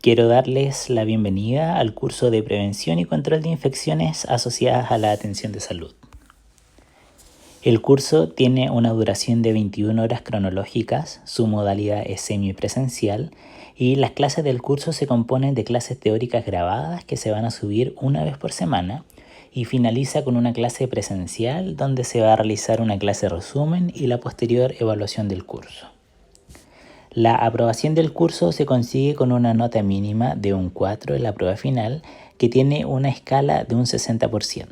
Quiero darles la bienvenida al curso de Prevención y Control de Infecciones asociadas a la atención de salud. El curso tiene una duración de 21 horas cronológicas, su modalidad es semipresencial y las clases del curso se componen de clases teóricas grabadas que se van a subir una vez por semana y finaliza con una clase presencial donde se va a realizar una clase resumen y la posterior evaluación del curso. La aprobación del curso se consigue con una nota mínima de un 4 en la prueba final que tiene una escala de un 60%.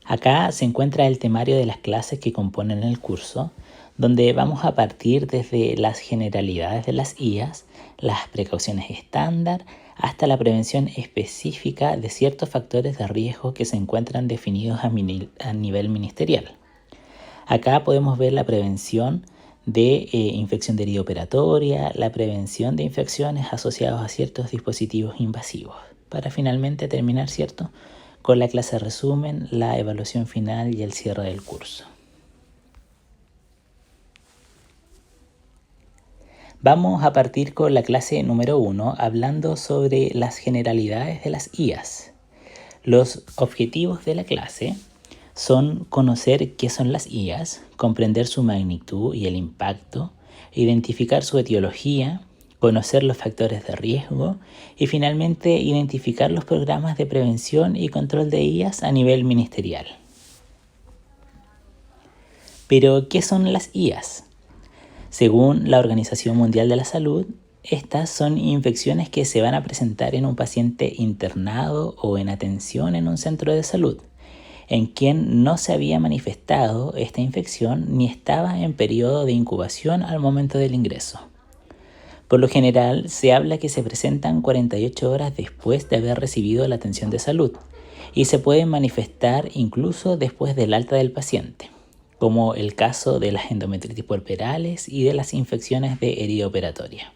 Acá se encuentra el temario de las clases que componen el curso, donde vamos a partir desde las generalidades de las IAS, las precauciones estándar, hasta la prevención específica de ciertos factores de riesgo que se encuentran definidos a nivel ministerial. Acá podemos ver la prevención de infección de herida operatoria, la prevención de infecciones asociadas a ciertos dispositivos invasivos, para finalmente terminar, ¿cierto?, con la clase resumen, la evaluación final y el cierre del curso. Vamos a partir con la clase número 1 hablando sobre las generalidades de las IAS. Los objetivos de la clase son conocer qué son las IAS, comprender su magnitud y el impacto, identificar su etiología, conocer los factores de riesgo y finalmente identificar los programas de prevención y control de IAS a nivel ministerial. Pero, ¿qué son las IAS? Según la Organización Mundial de la Salud, estas son infecciones que se van a presentar en un paciente internado o en atención en un centro de salud, en quien no se había manifestado esta infección ni estaba en periodo de incubación al momento del ingreso. Por lo general, se habla que se presentan 48 horas después de haber recibido la atención de salud y se pueden manifestar incluso después del alta del paciente, como el caso de las endometritis puerperales y de las infecciones de herida operatoria.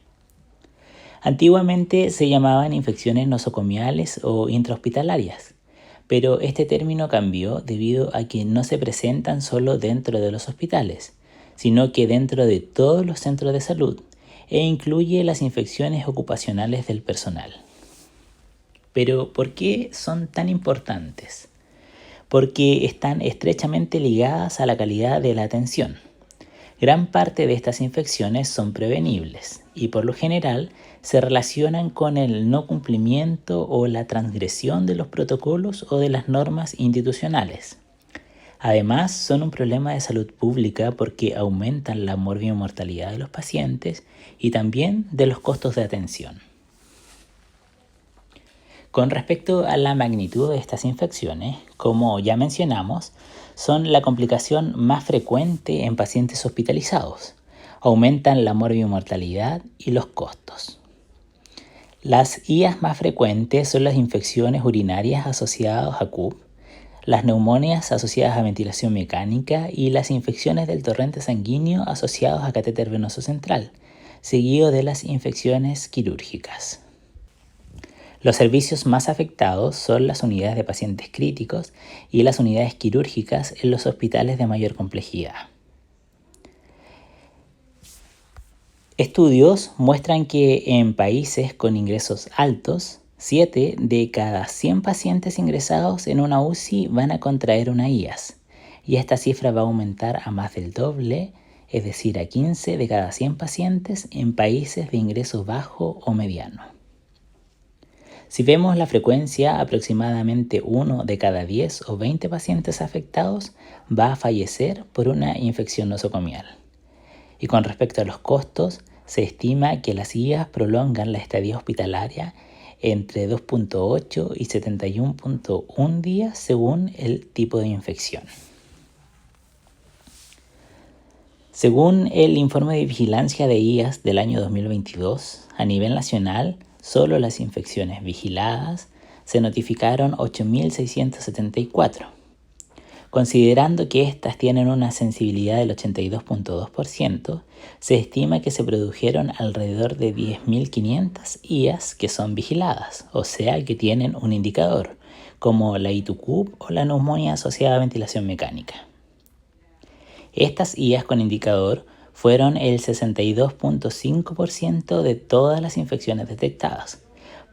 Antiguamente se llamaban infecciones nosocomiales o intrahospitalarias, pero este término cambió debido a que no se presentan solo dentro de los hospitales, sino que dentro de todos los centros de salud e incluye las infecciones ocupacionales del personal. Pero, ¿por qué son tan importantes? Porque están estrechamente ligadas a la calidad de la atención. Gran parte de estas infecciones son prevenibles y por lo general se relacionan con el no cumplimiento o la transgresión de los protocolos o de las normas institucionales. Además, son un problema de salud pública porque aumentan la morbimortalidad de los pacientes y también de los costos de atención. Con respecto a la magnitud de estas infecciones, como ya mencionamos, son la complicación más frecuente en pacientes hospitalizados. Aumentan la morbimortalidad y los costos. Las IAS más frecuentes son las infecciones urinarias asociadas a CUP, las neumonias asociadas a ventilación mecánica y las infecciones del torrente sanguíneo asociados a catéter venoso central, seguido de las infecciones quirúrgicas. Los servicios más afectados son las unidades de pacientes críticos y las unidades quirúrgicas en los hospitales de mayor complejidad. Estudios muestran que en países con ingresos altos, 7 de cada 100 pacientes ingresados en una UCI van a contraer una IAS, y esta cifra va a aumentar a más del doble, es decir, a 15 de cada 100 pacientes en países de ingreso bajo o mediano. Si vemos la frecuencia, aproximadamente 1 de cada 10 o 20 pacientes afectados va a fallecer por una infección nosocomial. Y con respecto a los costos, se estima que las IAS prolongan la estadía hospitalaria entre 2.8 y 71.1 días según el tipo de infección. Según el informe de vigilancia de IAS del año 2022, a nivel nacional, solo las infecciones vigiladas se notificaron 8.674. Considerando que estas tienen una sensibilidad del 82.2%, se estima que se produjeron alrededor de 10.500 IAS que son vigiladas, o sea que tienen un indicador, como la I2CUP o la neumonía asociada a ventilación mecánica. Estas IAS con indicador fueron el 62.5% de todas las infecciones detectadas,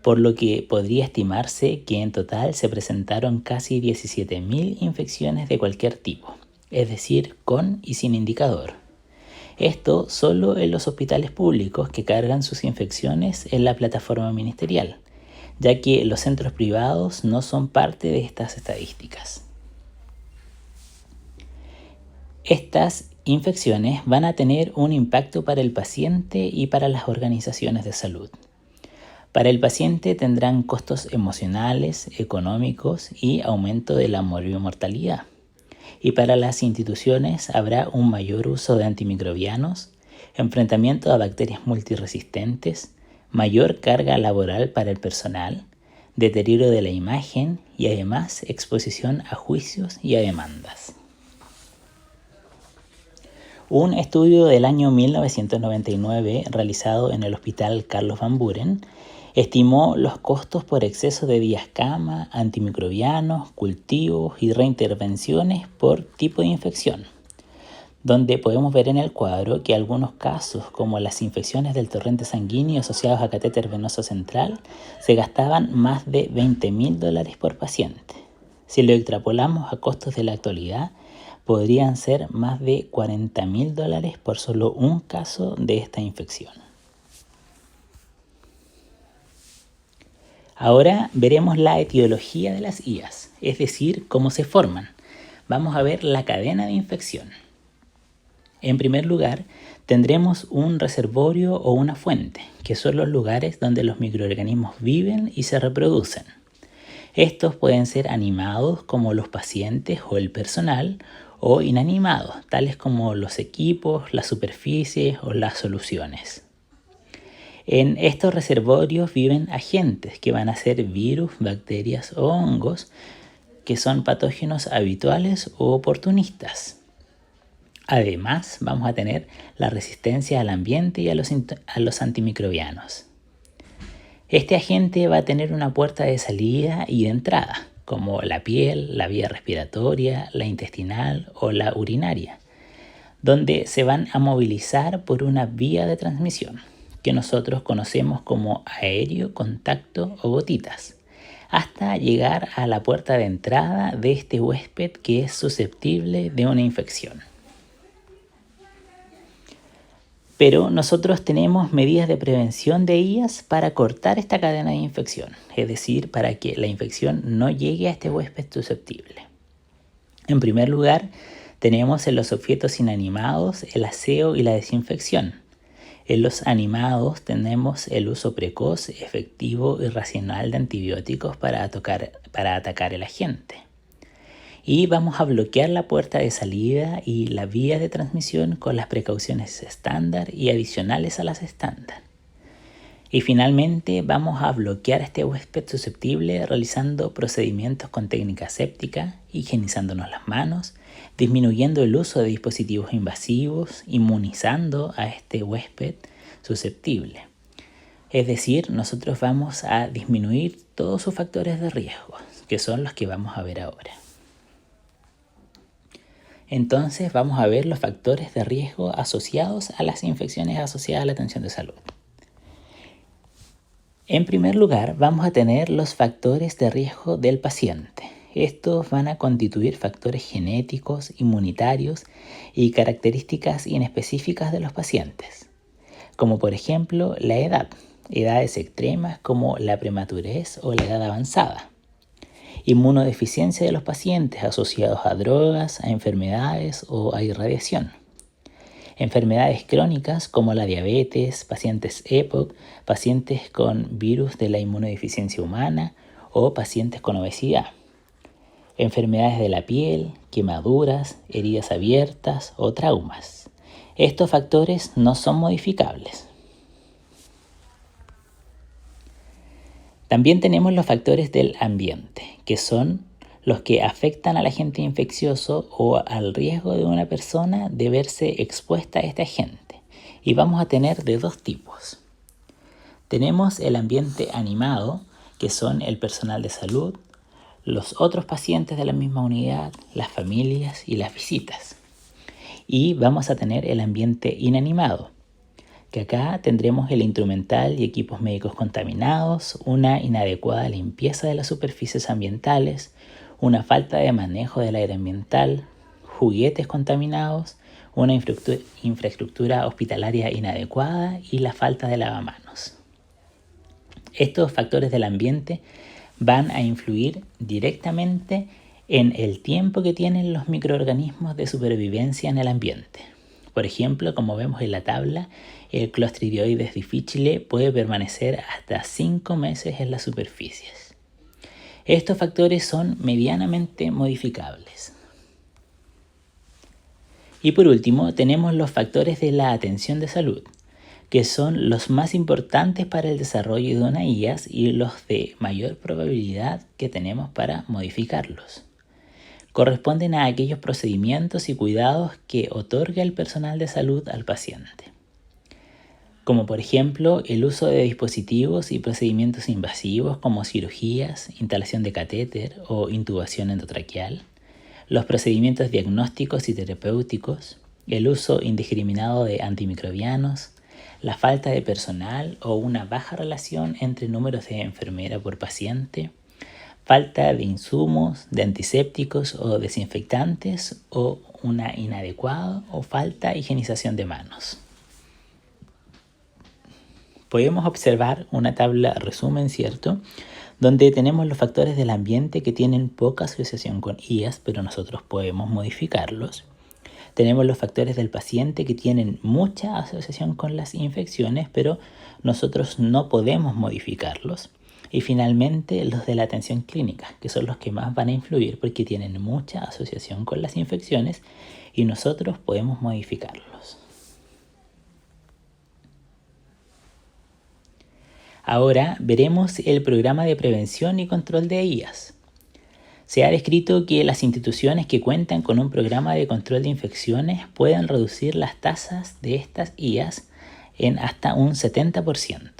por lo que podría estimarse que en total se presentaron casi 17.000 infecciones de cualquier tipo, es decir, con y sin indicador. Esto solo en los hospitales públicos que cargan sus infecciones en la plataforma ministerial, ya que los centros privados no son parte de estas estadísticas. Estas infecciones van a tener un impacto para el paciente y para las organizaciones de salud. Para el paciente tendrán costos emocionales, económicos y aumento de la morbimortalidad. Y para las instituciones habrá un mayor uso de antimicrobianos, enfrentamiento a bacterias multiresistentes, mayor carga laboral para el personal, deterioro de la imagen y además exposición a juicios y a demandas. Un estudio del año 1999 realizado en el Hospital Carlos Van Buren estimó los costos por exceso de días cama, antimicrobianos, cultivos y reintervenciones por tipo de infección, donde podemos ver en el cuadro que algunos casos, como las infecciones del torrente sanguíneo asociados a catéter venoso central, se gastaban más de $20.000 por paciente. Si lo extrapolamos a costos de la actualidad, podrían ser más de $40.000 por solo un caso de esta infección. Ahora veremos la etiología de las IAS, es decir, cómo se forman. Vamos a ver la cadena de infección. En primer lugar, tendremos un reservorio o una fuente, que son los lugares donde los microorganismos viven y se reproducen. Estos pueden ser animados como los pacientes o el personal, o inanimados, tales como los equipos, las superficies o las soluciones. En estos reservorios viven agentes que van a ser virus, bacterias o hongos, que son patógenos habituales o oportunistas. Además, vamos a tener la resistencia al ambiente y a los antimicrobianos. Este agente va a tener una puerta de salida y de entrada, como la piel, la vía respiratoria, la intestinal o la urinaria, donde se van a movilizar por una vía de transmisión, que nosotros conocemos como aéreo, contacto o gotitas, hasta llegar a la puerta de entrada de este huésped que es susceptible de una infección. Pero nosotros tenemos medidas de prevención de IAS para cortar esta cadena de infección, es decir, para que la infección no llegue a este huésped susceptible. En primer lugar, tenemos en los objetos inanimados el aseo y la desinfección. En los animados tenemos el uso precoz, efectivo y racional de antibióticos para atacar el agente. Y vamos a bloquear la puerta de salida y la vía de transmisión con las precauciones estándar y adicionales a las estándar. Y finalmente vamos a bloquear a este huésped susceptible realizando procedimientos con técnica séptica, higienizándonos las manos, disminuyendo el uso de dispositivos invasivos, inmunizando a este huésped susceptible. Es decir, nosotros vamos a disminuir todos sus factores de riesgo, que son los que vamos a ver ahora. Entonces vamos a ver los factores de riesgo asociados a las infecciones asociadas a la atención de salud. En primer lugar, vamos a tener los factores de riesgo del paciente. Estos van a constituir factores genéticos, inmunitarios y características inespecíficas de los pacientes, como por ejemplo la edad, edades extremas como la prematurez o la edad avanzada. Inmunodeficiencia de los pacientes asociados a drogas, a enfermedades o a irradiación. Enfermedades crónicas como la diabetes, pacientes EPOC, pacientes con virus de la inmunodeficiencia humana o pacientes con obesidad. Enfermedades de la piel, quemaduras, heridas abiertas o traumas. Estos factores no son modificables. También tenemos los factores del ambiente, que son los que afectan al agente infeccioso o al riesgo de una persona de verse expuesta a este agente. Y vamos a tener de dos tipos. Tenemos el ambiente animado, que son el personal de salud, los otros pacientes de la misma unidad, las familias y las visitas. Y vamos a tener el ambiente inanimado, que acá tendremos el instrumental y equipos médicos contaminados, una inadecuada limpieza de las superficies ambientales, una falta de manejo del aire ambiental, juguetes contaminados, una infraestructura hospitalaria inadecuada y la falta de lavamanos. Estos factores del ambiente van a influir directamente en el tiempo que tienen los microorganismos de supervivencia en el ambiente. Por ejemplo, como vemos en la tabla, el Clostridioides difficile puede permanecer hasta 5 meses en las superficies. Estos factores son medianamente modificables. Y por último, tenemos los factores de la atención de salud, que son los más importantes para el desarrollo de una IAS y los de mayor probabilidad que tenemos para modificarlos. Corresponden a aquellos procedimientos y cuidados que otorga el personal de salud al paciente, como por ejemplo el uso de dispositivos y procedimientos invasivos como cirugías, instalación de catéter o intubación endotraqueal, los procedimientos diagnósticos y terapéuticos, el uso indiscriminado de antimicrobianos, la falta de personal o una baja relación entre números de enfermera por paciente, falta de insumos, de antisépticos o desinfectantes o una inadecuada o falta higienización de manos. Podemos observar una tabla resumen, ¿cierto?, donde tenemos los factores del ambiente que tienen poca asociación con IAS, pero nosotros podemos modificarlos. Tenemos los factores del paciente que tienen mucha asociación con las infecciones, pero nosotros no podemos modificarlos. Y finalmente los de la atención clínica, que son los que más van a influir porque tienen mucha asociación con las infecciones y nosotros podemos modificarlos. Ahora veremos el programa de prevención y control de IAS. Se ha descrito que las instituciones que cuentan con un programa de control de infecciones pueden reducir las tasas de estas IAS en hasta un 70%.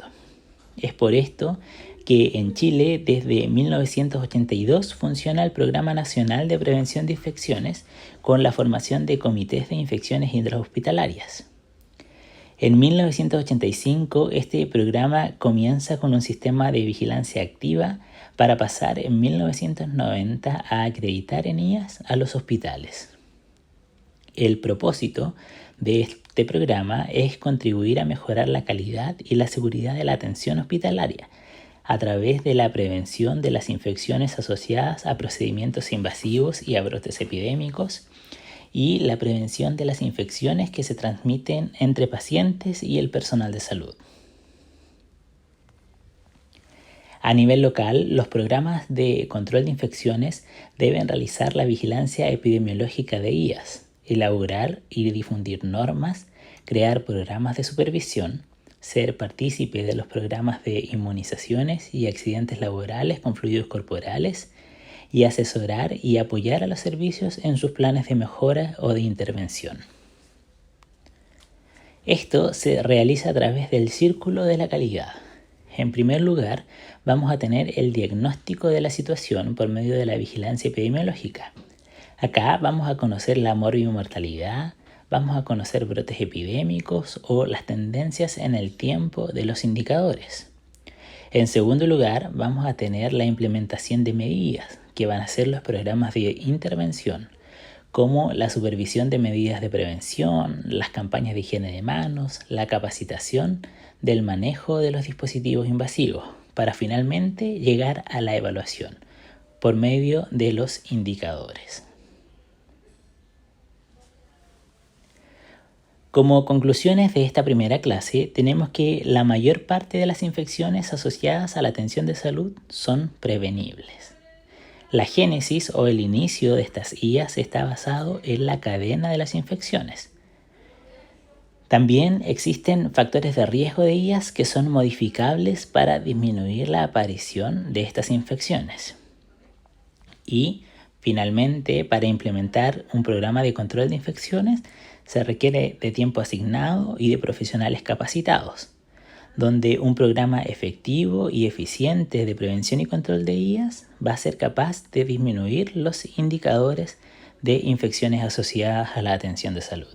Es por esto que en Chile desde 1982 funciona el Programa Nacional de Prevención de Infecciones con la formación de comités de infecciones intrahospitalarias. En 1985 este programa comienza con un sistema de vigilancia activa para pasar en 1990 a acreditar en IAS a los hospitales. El propósito de este programa es contribuir a mejorar la calidad y la seguridad de la atención hospitalaria a través de la prevención de las infecciones asociadas a procedimientos invasivos y a brotes epidémicos y la prevención de las infecciones que se transmiten entre pacientes y el personal de salud. A nivel local, los programas de control de infecciones deben realizar la vigilancia epidemiológica de IAS, elaborar y difundir normas, crear programas de supervisión, ser partícipe de los programas de inmunizaciones y accidentes laborales con fluidos corporales y asesorar y apoyar a los servicios en sus planes de mejora o de intervención. Esto se realiza a través del círculo de la calidad. En primer lugar, vamos a tener el diagnóstico de la situación por medio de la vigilancia epidemiológica. Acá vamos a conocer la morbimortalidad, vamos a conocer brotes epidémicos o las tendencias en el tiempo de los indicadores. En segundo lugar, vamos a tener la implementación de medidas que van a ser los programas de intervención, como la supervisión de medidas de prevención, las campañas de higiene de manos, la capacitación del manejo de los dispositivos invasivos, para finalmente llegar a la evaluación por medio de los indicadores. Como conclusiones de esta primera clase, tenemos que la mayor parte de las infecciones asociadas a la atención de salud son prevenibles. La génesis o el inicio de estas IAS está basado en la cadena de las infecciones. También existen factores de riesgo de IAS que son modificables para disminuir la aparición de estas infecciones. Y, finalmente, para implementar un programa de control de infecciones se requiere de tiempo asignado y de profesionales capacitados, donde un programa efectivo y eficiente de prevención y control de IAS va a ser capaz de disminuir los indicadores de infecciones asociadas a la atención de salud.